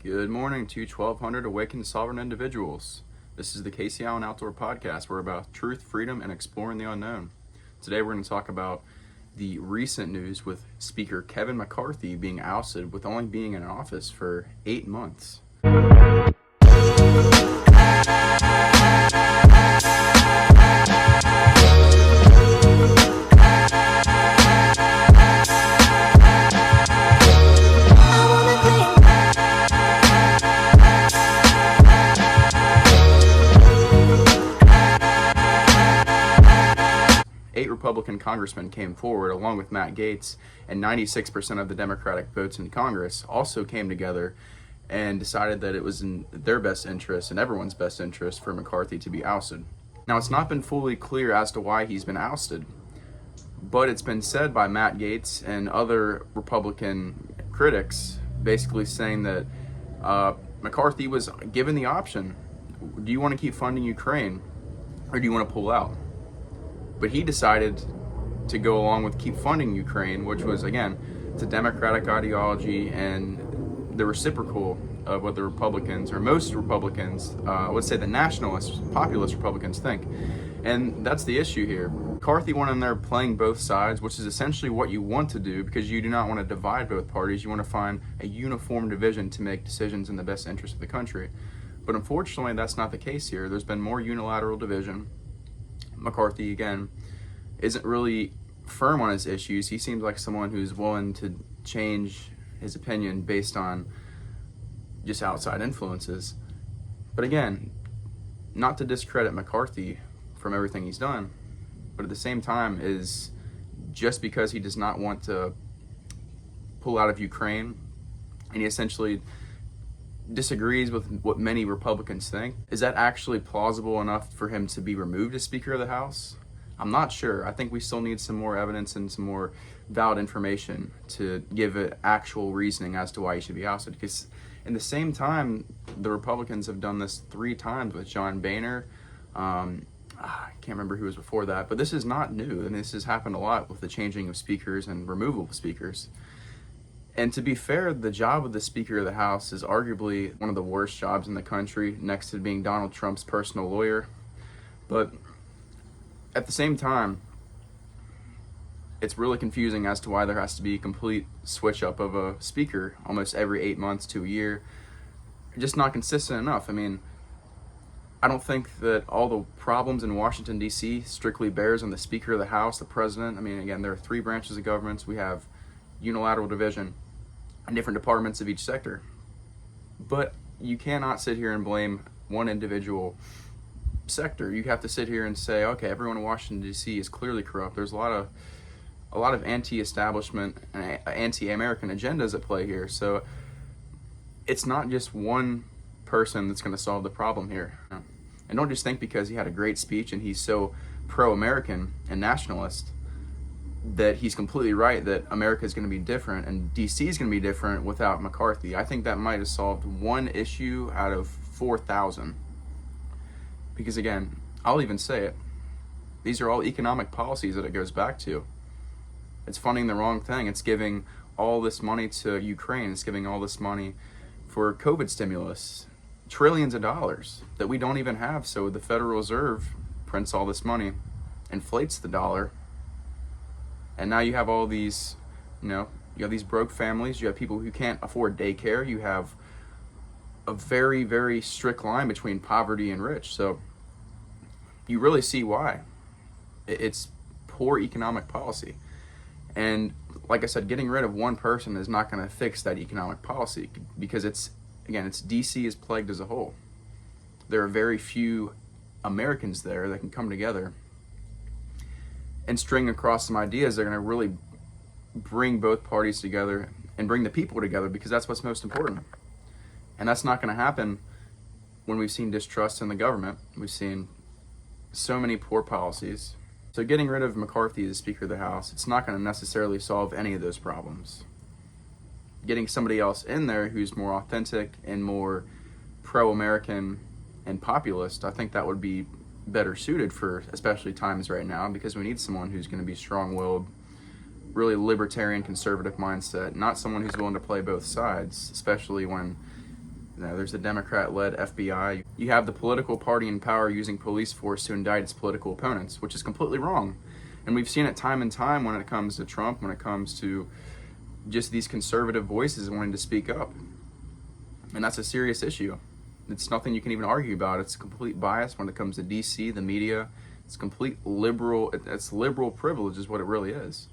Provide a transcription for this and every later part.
Good morning to 1,200 awakened sovereign individuals. This is the Kacee Outdoor Podcast. We're about truth, freedom, and exploring the unknown. Today we're going to talk about the recent news with Speaker Kevin McCarthy being ousted with only being in office for 8 months. Eight Republican congressmen came forward, along with Matt Gaetz, and 96% of the Democratic votes in Congress also came together and decided that it was in their best interest and everyone's best interest for McCarthy to be ousted. Now, it's not been fully clear as to why he's been ousted, but it's been said by Matt Gaetz and other Republican critics basically saying that McCarthy was given the option: do you want to keep funding Ukraine or do you want to pull out? But he decided to go along with keep funding Ukraine, which was, again, it's a Democratic ideology and the reciprocal of what the Republicans, or most Republicans, let's say the nationalists, populist Republicans think. And that's the issue here. McCarthy went in there playing both sides, which is essentially what you want to do because you do not want to divide both parties. You want to find a uniform division to make decisions in the best interest of the country. But unfortunately, that's not the case here. There's been more unilateral division. McCarthy, again, isn't really firm on his issues. He seems like someone who's willing to change his opinion based on just outside influences. But again, not to discredit McCarthy from everything he's done, but at the same time is just because he does not want to pull out of Ukraine and he essentially disagrees with what many Republicans think, is that actually plausible enough for him to be removed as Speaker of the House? I'm not sure. I think we still need some more evidence and some more valid information to give it actual reasoning as to why he should be ousted. Because in the same time, the Republicans have done this 3 times with John Boehner. I can't remember who was before that, but this is not new, and this has happened a lot with the changing of speakers and removal of speakers. And to be fair, the job of the Speaker of the House is arguably one of the worst jobs in the country, next to being Donald Trump's personal lawyer. But at the same time, it's really confusing as to why there has to be a complete switch up of a speaker almost every 8 months to a year. Just not consistent enough. I mean, I don't think that all the problems in Washington, D.C. strictly bears on the Speaker of the House, the President. I mean, again, there are 3 branches of government. We have unilateral division and different departments of each sector. But you cannot sit here and blame one individual sector. You have to sit here and say, okay, everyone in Washington, D.C. is clearly corrupt. There's a lot of anti-establishment and anti-American agendas at play here. So it's not just one person that's going to solve the problem here. And don't just think because he had a great speech and he's so pro-American and nationalist that he's completely right that America is going to be different and DC is going to be different without McCarthy. I think that might have solved one issue out of 4,000. Because again, I'll even say it, these are all economic policies that it goes back to. It's funding the wrong thing. It's giving all this money to Ukraine. It's giving all this money for COVID stimulus, trillions of dollars that we don't even have. So the Federal Reserve prints all this money, inflates the dollar, and now you have all these, you have these broke families, you have people who can't afford daycare, you have a very, very strict line between poverty and rich. So you really see why. It's poor economic policy. And like I said, getting rid of one person is not going to fix that economic policy because it's DC is plagued as a whole. There are very few Americans there that can come together and string across some ideas that are going to really bring both parties together and bring the people together, because that's what's most important. And that's not going to happen when we've seen distrust in the government. We've seen so many poor policies. So getting rid of McCarthy as Speaker of the House, it's not going to necessarily solve any of those problems. Getting somebody else in there who's more authentic and more pro-American and populist, I think that would be better suited for especially times right now, because we need someone who's going to be strong-willed, really libertarian, conservative mindset, not someone who's willing to play both sides, especially when There's the Democrat-led FBI. You have the political party in power using police force to indict its political opponents, which is completely wrong. And we've seen it time and time when it comes to Trump, when it comes to just these conservative voices wanting to speak up. And that's a serious issue. It's nothing you can even argue about. It's complete bias when it comes to DC, the media. It's complete liberal, it's liberal privilege is what it really is.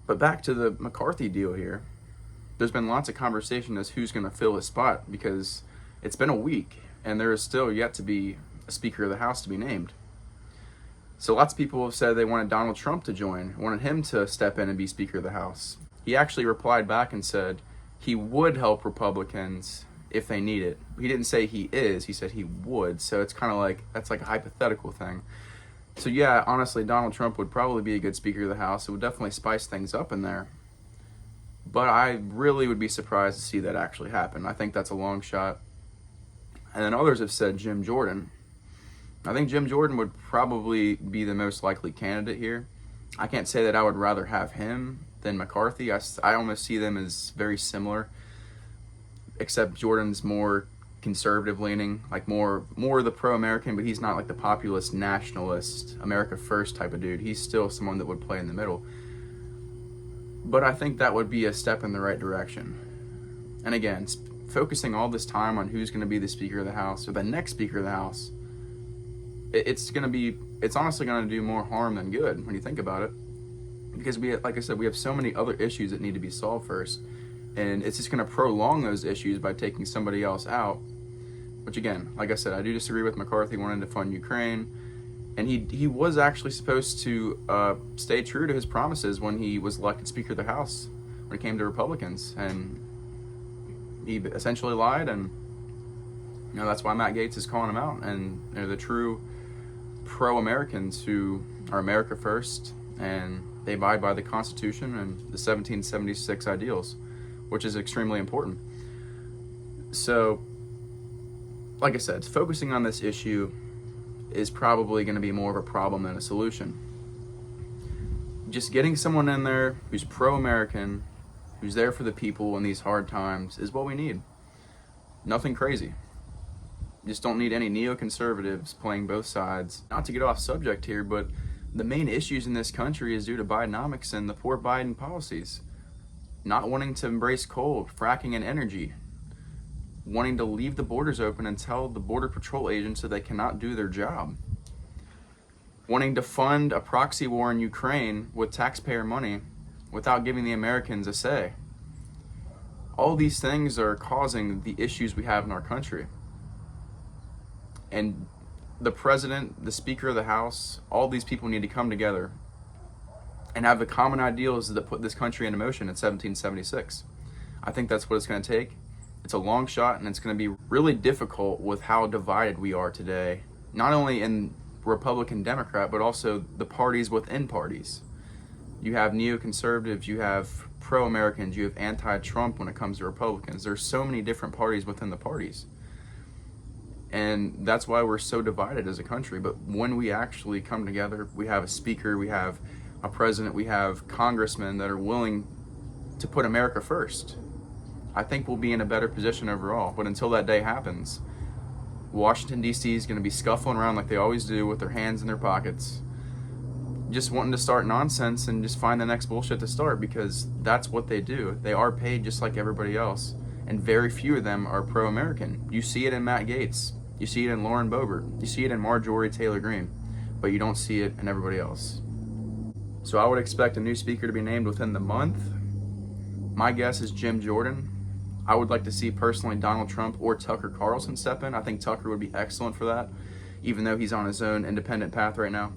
But back to the McCarthy deal here. There's been lots of conversation as who's going to fill his spot, because it's been a week and there is still yet to be a Speaker of the House to be named. So lots of people have said they wanted Donald Trump to join, wanted him to step in and be Speaker of the House. He actually replied back and said he would help Republicans if they need it. He didn't say he is, he said he would. So it's kind of like, that's like a hypothetical thing. So yeah, honestly, Donald Trump would probably be a good Speaker of the House. It would definitely spice things up in there. But I really would be surprised to see that actually happen. I think that's a long shot. And then others have said Jim Jordan. I think Jim Jordan would probably be the most likely candidate here. I can't say that I would rather have him than McCarthy. I almost see them as very similar, except Jordan's more conservative leaning, like more the pro-American, but he's not like the populist, nationalist, America first type of dude. He's still someone that would play in the middle. But I think that would be a step in the right direction. And again, focusing all this time on who's going to be the Speaker of the House or the next Speaker of the House, it's honestly going to do more harm than good when you think about it. Because like I said, we have so many other issues that need to be solved first. And it's just going to prolong those issues by taking somebody else out. Which again, like I said, I do disagree with McCarthy wanting to fund Ukraine. And he was actually supposed to stay true to his promises when he was elected Speaker of the House, when it came to Republicans. And he essentially lied, and that's why Matt Gaetz is calling him out. And the true pro-Americans who are America first, and they abide by the Constitution and the 1776 ideals, which is extremely important. So, like I said, focusing on this issue is probably going to be more of a problem than a solution. Just getting someone in there who's pro-American, who's there for the people in these hard times, is what we need. Nothing crazy. Just don't need any neoconservatives playing both sides. Not to get off subject here, but the main issues in this country is due to Bidenomics and the poor Biden policies. Not wanting to embrace coal, fracking, and energy. Wanting to leave the borders open and tell the Border Patrol agents that they cannot do their job. Wanting to fund a proxy war in Ukraine with taxpayer money without giving the Americans a say. All these things are causing the issues we have in our country. And the president, the Speaker of the House, all these people need to come together and have the common ideals that put this country into motion in 1776. I think that's what it's going to take. It's a long shot, and it's going to be really difficult with how divided we are today, not only in Republican, Democrat, but also the parties within parties. You have neoconservatives, you have pro-Americans, you have anti-Trump when it comes to Republicans. There's so many different parties within the parties. And that's why we're so divided as a country. But when we actually come together, we have a speaker, we have a president, we have congressmen that are willing to put America first. I think we'll be in a better position overall. But until that day happens, Washington, D.C. is going to be scuffling around like they always do with their hands in their pockets, just wanting to start nonsense and just find the next bullshit to start, because that's what they do. They are paid just like everybody else, and very few of them are pro-American. You see it in Matt Gaetz. You see it in Lauren Boebert. You see it in Marjorie Taylor Greene, but you don't see it in everybody else. So I would expect a new speaker to be named within the month. My guess is Jim Jordan. I would like to see personally Donald Trump or Tucker Carlson step in. I think Tucker would be excellent for that, even though he's on his own independent path right now.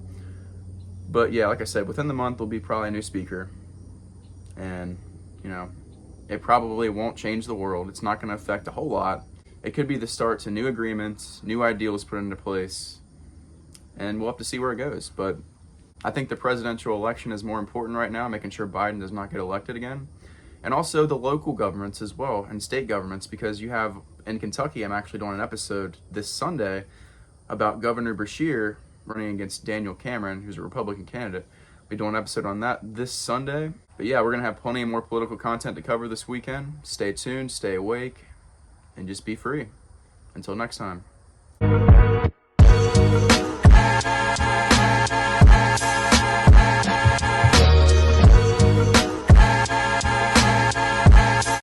But yeah, like I said, within the month there'll be probably a new speaker. And, it probably won't change the world. It's not going to affect a whole lot. It could be the start to new agreements, new ideals put into place, and we'll have to see where it goes. But I think the presidential election is more important right now, making sure Biden does not get elected again. And also the local governments as well, and state governments, because you have, in Kentucky, I'm actually doing an episode this Sunday about Governor Beshear running against Daniel Cameron, who's a Republican candidate. We'll be doing an episode on that this Sunday. But yeah, we're going to have plenty more political content to cover this weekend. Stay tuned, stay awake, and just be free. Until next time.